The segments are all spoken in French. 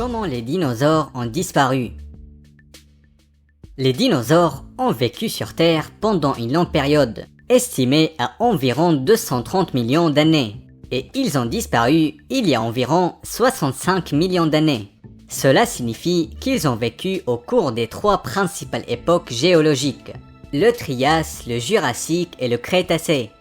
Comment les dinosaures ont disparu? Les dinosaures ont vécu sur Terre pendant une longue période, estimée à environ 230 millions d'années, et ils ont disparu il y a environ 65 millions d'années. Cela signifie qu'ils ont vécu au cours des trois principales époques géologiques, le Trias, le Jurassique et le Crétacé.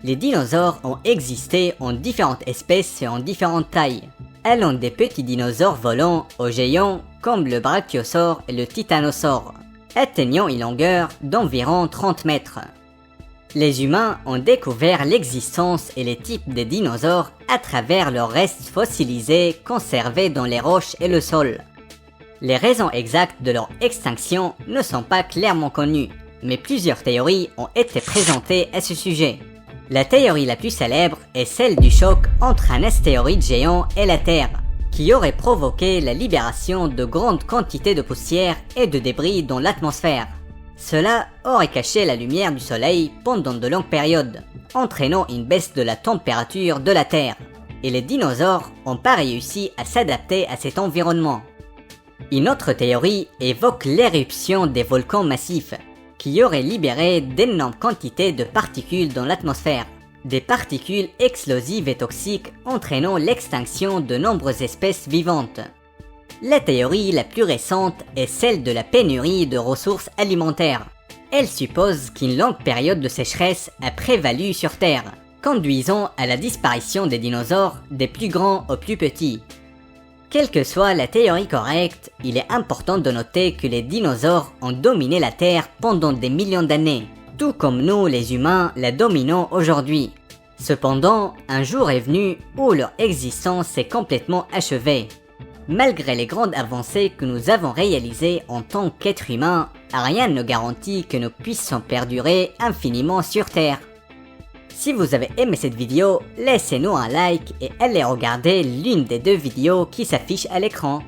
Les dinosaures ont existé en différentes espèces et en différentes tailles, allant des petits dinosaures volants aux géants comme le brachiosaure et le titanosaure, atteignant une longueur d'environ 30 mètres. Les humains ont découvert l'existence et les types des dinosaures à travers leurs restes fossilisés conservés dans les roches et le sol. Les raisons exactes de leur extinction ne sont pas clairement connues, mais plusieurs théories ont été présentées à ce sujet. La théorie la plus célèbre est celle du choc entre un astéroïde géant et la Terre, qui aurait provoqué la libération de grandes quantités de poussière et de débris dans l'atmosphère. Cela aurait caché la lumière du Soleil pendant de longues périodes, entraînant une baisse de la température de la Terre, et les dinosaures n'ont pas réussi à s'adapter à cet environnement. Une autre théorie évoque l'éruption des volcans massifs, qui auraient libéré d'énormes quantités de particules dans l'atmosphère, des particules explosives et toxiques entraînant l'extinction de nombreuses espèces vivantes. La théorie la plus récente est celle de la pénurie de ressources alimentaires. Elle suppose qu'une longue période de sécheresse a prévalu sur Terre, conduisant à la disparition des dinosaures des plus grands aux plus petits. Quelle que soit la théorie correcte, il est important de noter que les dinosaures ont dominé la Terre pendant des millions d'années, tout comme nous les humains la dominons aujourd'hui. Cependant, un jour est venu où leur existence s'est complètement achevée. Malgré les grandes avancées que nous avons réalisées en tant qu'êtres humains, rien ne garantit que nous puissions perdurer infiniment sur Terre. Si vous avez aimé cette vidéo, laissez-nous un like et allez regarder l'une des deux vidéos qui s'affichent à l'écran.